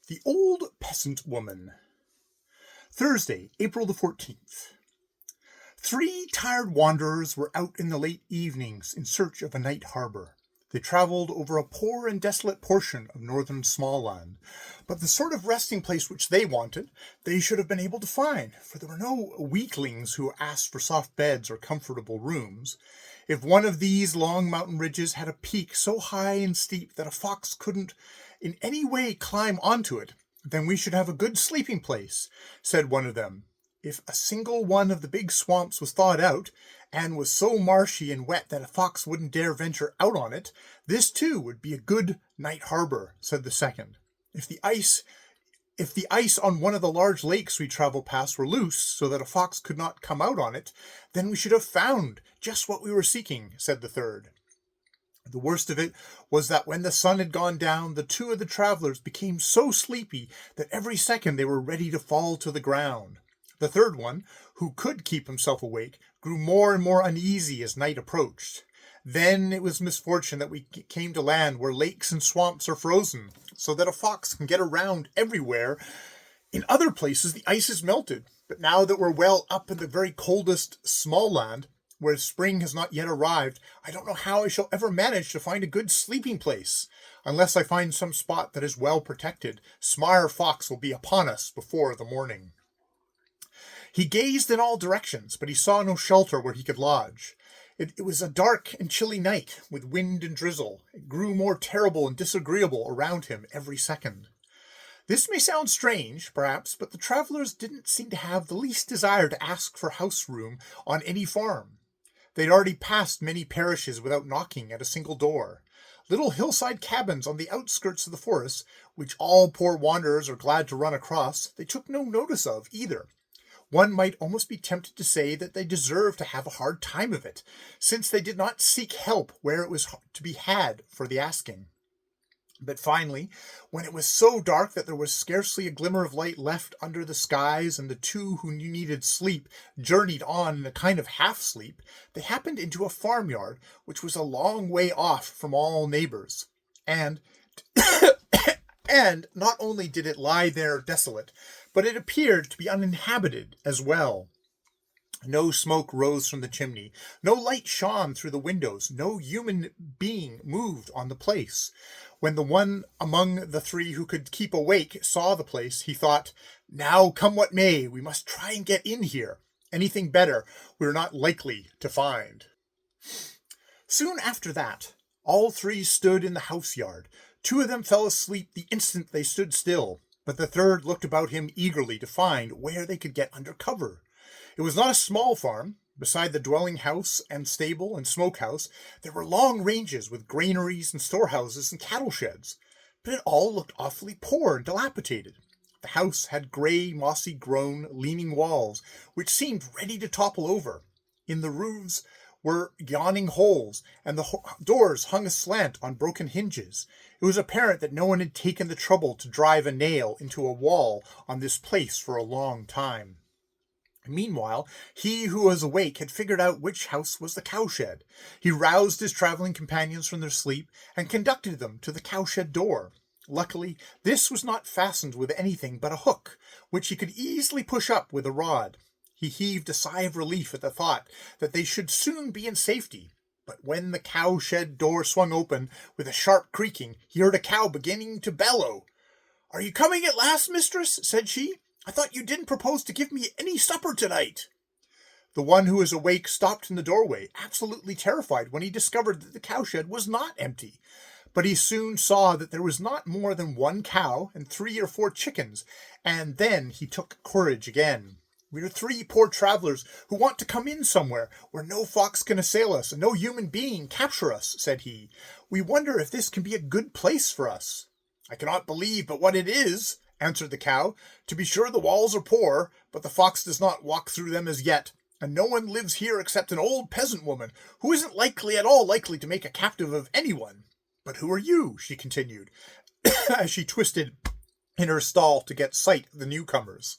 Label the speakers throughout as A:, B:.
A: The Old Peasant Woman. Thursday, April the 14th. 3 tired wanderers were out in the late evenings in search of a night harbour. They travelled over a poor and desolate portion of northern Smallland, but the sort of resting place which they wanted, they should have been able to find, for there were no weaklings who asked for soft beds or comfortable rooms. If one of these long mountain ridges had a peak so high and steep that a fox couldn't in any way climb onto it, then we should have a good sleeping place, said one of them. If a single one of the big swamps was thawed out, and was so marshy and wet that a fox wouldn't dare venture out on it, this too would be a good night harbour, said the second. If the ice on one of the large lakes we travel past were loose, so that a fox could not come out on it, then we should have found just what we were seeking, said the third. The worst of it was that when the sun had gone down, the 2 of the travellers became so sleepy that every second they were ready to fall to the ground. The third one, who could keep himself awake, grew more and more uneasy as night approached. Then it was misfortune that we came to land where lakes and swamps are frozen, so that a fox can get around everywhere. In other places the ice is melted, but now that we're well up in the very coldest Smallland, where spring has not yet arrived, I don't know how I shall ever manage to find a good sleeping place. Unless I find some spot that is well protected, Smire Fox will be upon us before the morning. He gazed in all directions, but he saw no shelter where he could lodge. It was a dark and chilly night, with wind and drizzle. It grew more terrible and disagreeable around him every second. This may sound strange, perhaps, but the travellers didn't seem to have the least desire to ask for house room on any farm. They'd already passed many parishes without knocking at a single door. Little hillside cabins on the outskirts of the forest, which all poor wanderers are glad to run across, they took no notice of either. One might almost be tempted to say that they deserved to have a hard time of it, since they did not seek help where it was to be had for the asking. But finally, when it was so dark that there was scarcely a glimmer of light left under the skies, and the 2 who needed sleep journeyed on in a kind of half-sleep, they happened into a farmyard, which was a long way off from all neighbours. And not only did it lie there desolate, but it appeared to be uninhabited as well. No smoke rose from the chimney, no light shone through the windows, no human being moved on the place. When the one among the 3 who could keep awake saw the place, he thought, "Now come what may, we must try and get in here. Anything better we're not likely to find." Soon after that, all 3 stood in the house yard. 2 of them fell asleep the instant they stood still, but the third looked about him eagerly to find where they could get under cover. It was not a small farm. Beside the dwelling house and stable and smokehouse, there were long ranges with granaries and storehouses and cattle sheds, but it all looked awfully poor and dilapidated. The house had grey, mossy-grown, leaning walls, which seemed ready to topple over. In the roofs were yawning holes, and the doors hung aslant on broken hinges. It was apparent that no one had taken the trouble to drive a nail into a wall on this place for a long time. Meanwhile, he who was awake had figured out which house was the cowshed. He roused his travelling companions from their sleep and conducted them to the cowshed door. Luckily, this was not fastened with anything but a hook, which he could easily push up with a rod. He heaved a sigh of relief at the thought that they should soon be in safety. But when the cowshed door swung open with a sharp creaking, he heard a cow beginning to bellow. "Are you coming at last, mistress?" said she. "I thought you didn't propose to give me any supper tonight." The one who was awake stopped in the doorway, absolutely terrified when he discovered that the cowshed was not empty. But he soon saw that there was not more than 1 cow and 3 or 4 chickens, and then he took courage again. "We are 3 poor travellers who want to come in somewhere where no fox can assail us and no human being capture us," said he. "We wonder if this can be a good place for us." "I cannot believe but what it is," answered the cow. "To be sure the walls are poor, but the fox does not walk through them as yet, and no one lives here except an old peasant woman, who isn't at all likely to make a captive of anyone. But who are you?" she continued, as she twisted in her stall to get sight of the newcomers.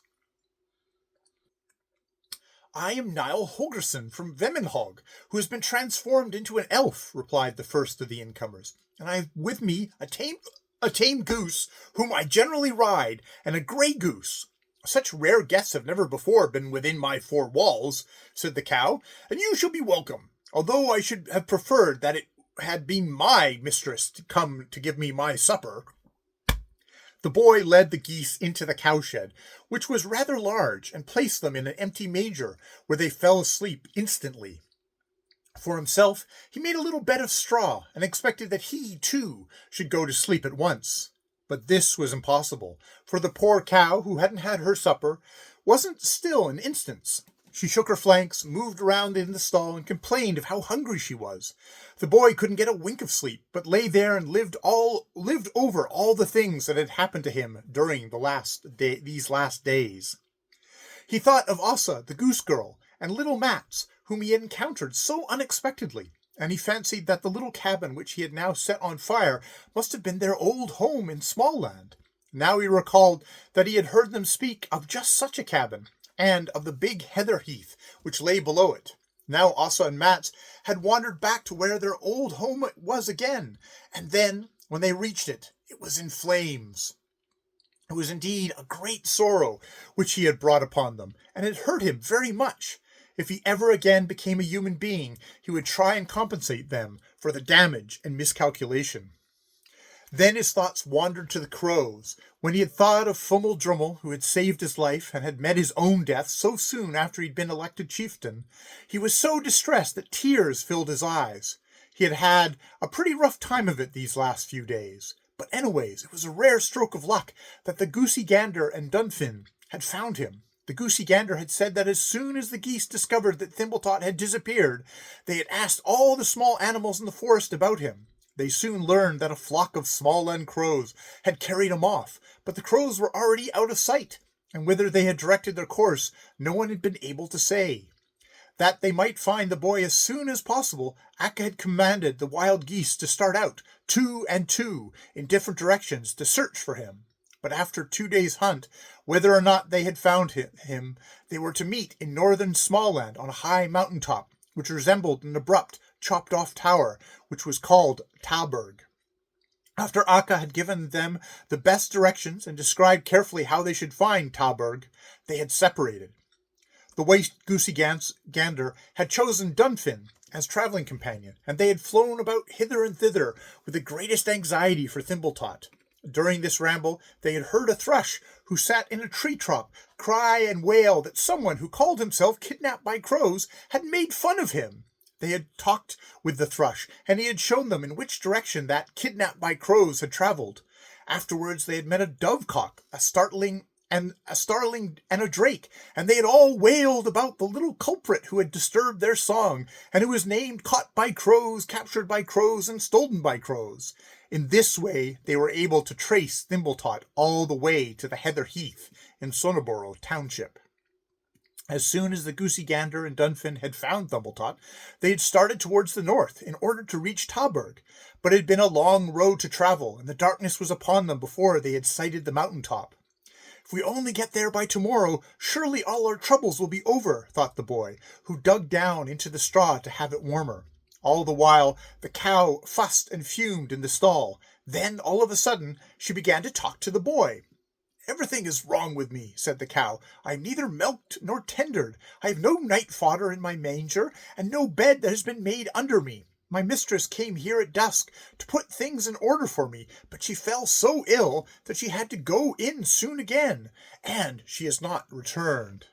A: "I am Niall Holgerson from Vemmenhog, who has been transformed into an elf," replied the first of the incomers, "and I have with me a tame a tame goose, whom I generally ride, and a grey goose. Such rare guests have never before been within my 4 walls, said the cow, and you shall be welcome, although I should have preferred that it had been my mistress to come to give me my supper. The boy led the geese into the cowshed, which was rather large, and placed them in an empty manger, where they fell asleep instantly. For himself, he made a little bed of straw, and expected that he, too, should go to sleep at once. But this was impossible, for the poor cow, who hadn't had her supper, wasn't still an instant. She shook her flanks, moved around in the stall, and complained of how hungry she was. The boy couldn't get a wink of sleep, but lay there and lived over all the things that had happened to him during these last days. He thought of Ossa, the goose girl, and little Mats, whom he had encountered so unexpectedly, and he fancied that the little cabin which he had now set on fire must have been their old home in Smallland. Now he recalled that he had heard them speak of just such a cabin, and of the big heather heath which lay below it. Now Ossa and Mats had wandered back to where their old home was again, and then, when they reached it, it was in flames. It was indeed a great sorrow which he had brought upon them, and it hurt him very much. If he ever again became a human being, he would try and compensate them for the damage and miscalculation. Then his thoughts wandered to the crows. When he had thought of Wndrfl, who had saved his life and had met his own death so soon after he'd been elected chieftain, he was so distressed that tears filled his eyes. He had had a pretty rough time of it these last few days. But anyways, it was a rare stroke of luck that the goosey gander and Wndrfl had found him. The goosey gander had said that as soon as the geese discovered that Thimbletot had disappeared, they had asked all the small animals in the forest about him. They soon learned that a flock of Smallland crows had carried him off, but the crows were already out of sight, and whither they had directed their course no one had been able to say. That they might find the boy as soon as possible, Akka had commanded the wild geese to start out, 2 and 2, in different directions to search for him. But after 2 days' hunt, whether or not they had found him, they were to meet in northern Smallland on a high mountain top, which resembled an abrupt, chopped-off tower, which was called Talberg. After Akka had given them the best directions and described carefully how they should find Talberg, they had separated. The white goosey gander had chosen Wndrfl as travelling companion, and they had flown about hither and thither with the greatest anxiety for Thimbletot. During this ramble, they had heard a thrush, who sat in a tree-top, cry and wail that someone who called himself Kidnapped by Crows had made fun of him. They had talked with the thrush, and he had shown them in which direction that Kidnapped by Crows had travelled. Afterwards they had met a dovecock, a starling and a drake, and they had all wailed about the little culprit who had disturbed their song, and who was named Caught by Crows, Captured by Crows, and Stolen by Crows. In this way they were able to trace Thimbletot all the way to the heather heath in Sonnerborough township. As soon as the goosey gander and Wndrfl had found Thimbletot, they had started towards the north in order to reach Talberg, but it had been a long road to travel, and the darkness was upon them before they had sighted the mountain top. If we only get there by tomorrow, surely all our troubles will be over, thought the boy, who dug down into the straw to have it warmer. All the while, the cow fussed and fumed in the stall. Then, all of a sudden, she began to talk to the boy. "Everything is wrong with me," said the cow. "I am neither milked nor tendered. I have no night fodder in my manger, and no bed that has been made under me. My mistress came here at dusk to put things in order for me, but she fell so ill that she had to go in soon again, and she has not returned."